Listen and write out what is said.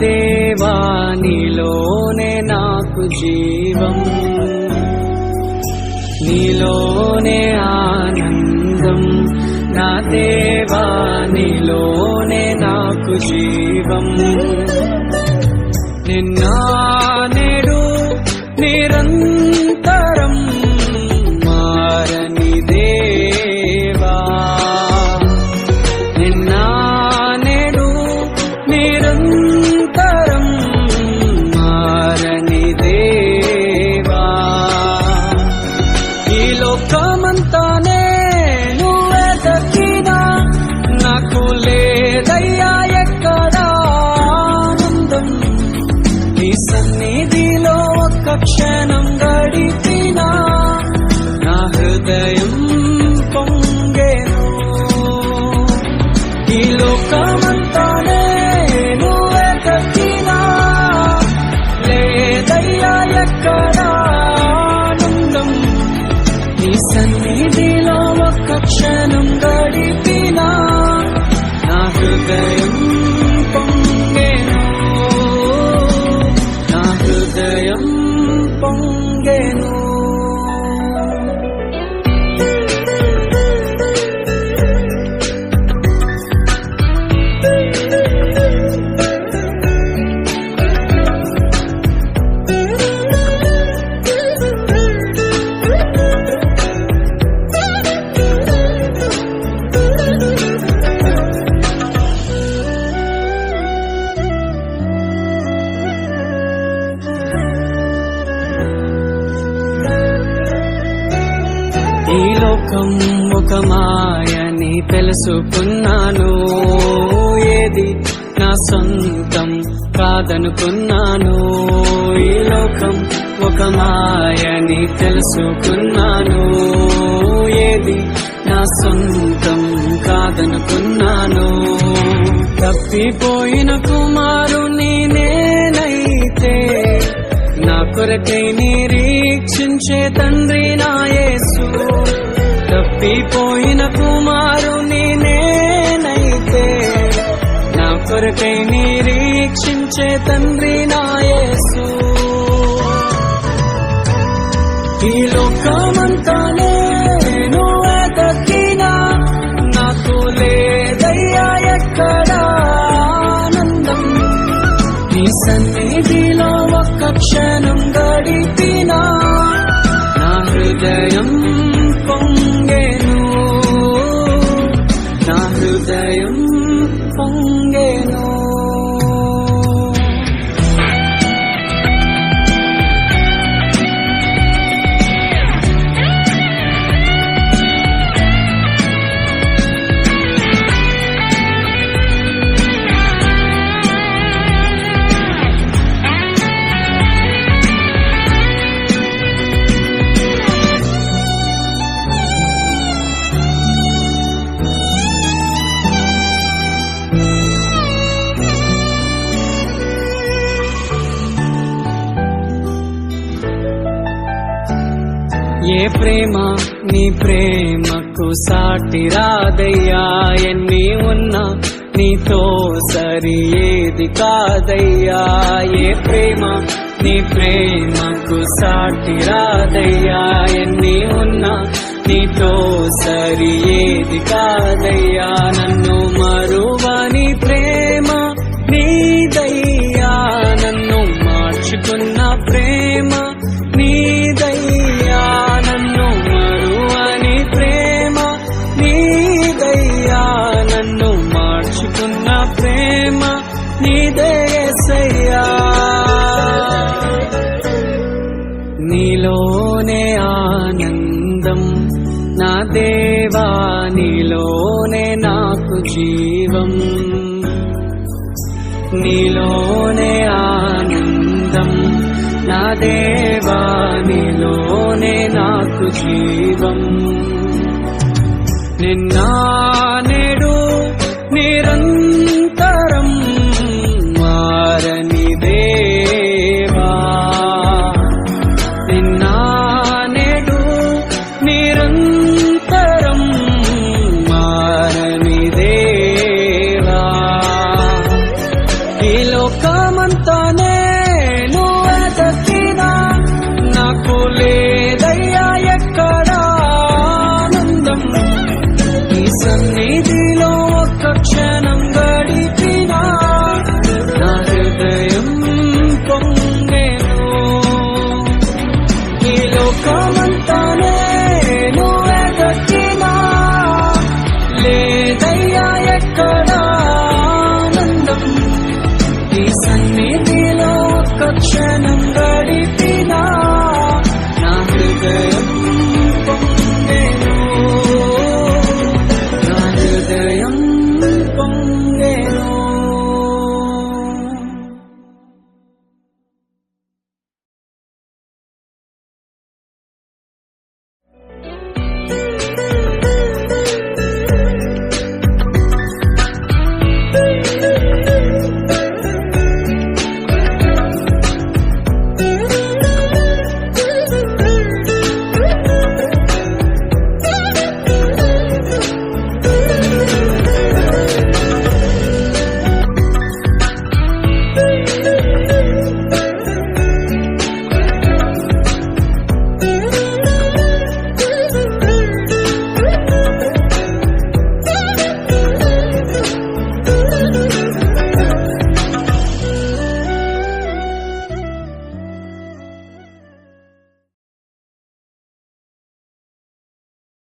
దేవా నీలోనే నాకు జీవం, నీలోనే ఆనందం. నా దేవా నీలోనే నాకు జీవం. నిన్న నేడు నిరంతరం మారని దేవా, నిన్న నేడు నిరంతరం మారని దేవా. ఈ లోకమంతానే నువ్వే దక్కినా నాకు లేదయ్యా ఎక్కడా ఆనందం. నీ సన్నిధిలో ఒక్క క్షణం గడిపినా నా హృదయం పొంగెను. ఈ లోకమంతానే నువ్వే దక్కినా లేదయ్యా ఎక్కడా ఆనందం. నీ సన్నిధిలో ఒక్క క్షణం గడిపినా నా హృదయం పొంగెను, నా హృదయం పొంగెను. ఈ లోకం ఒక మాయని తెలుసుకున్నాను, ఏది నా సొంతం కాదనుకున్నాను. ఈ లోకం ఒక మాయని తెలుసుకున్నాను, ఏది నా సొంతం కాదనుకున్నాను. తప్పిపోయిన కుమారుని నేనైతే నా కొరకై నిరీక్షించే తండ్రి నా యేసు. తప్పిపోయిన కుమారుని నేనైతే నా కొరకై నిరీక్షించే తండ్రి నా యేసు. ఈ లోకమంతానే నువ్వే దక్కినా నాకు లేదయ్యా ఎక్కడా ఆనందం. నీ సన్నిధిలో ఒక్క క్షణం గడిపినా నా హృదయం పొంగెను, నా హృదయం పొంగెను. ఏ ప్రేమ నీ ప్రేమకు సాటి రాదయ్యా, ఎన్ని ఉన్నా నీతో సరి ఏది కాదయ్యా. ఏ ప్రేమ నీ ప్రేమకు సాటి రాదయ్యా, ఎన్ని ఉన్నా నీతో సరి ఏది కాదయ్యా. నన్ను మరువని ప్రేమ నీదయ్యా, నన్ను మార్చుకున్న ప్రేమ నీదయ్యా. నన్ను మరువని ప్రేమ నీదయ్యా, నన్ను మార్చుకున్న ప్రేమ నీదే యేసయ్యా. నీలోనే ఆనందం నా దేవా, నీలోనే నాకు జీవం, నీలోనే ఆనందం నా దేవా, నీలోనే నాకు జీవం. నిన్న నేడు నిరంతరం మారని దేవా, నిన్న నేడు నిరంతరం మారని దేవా. ఈ లోకమంతా నేను వెతకినా నాకు లేదయ్యా ఎక్కడ ఆనందం. ఈ సన్నిధిలో ఒక్క క్షణం గడిపినా నా హృదయం పొంగెను. ఈ లోకమంతా నేను వెతకినా లేదయ్యా ఎక్కడ ఆనందం. ఈ సన్నిధిలో ఒక్క క్షణం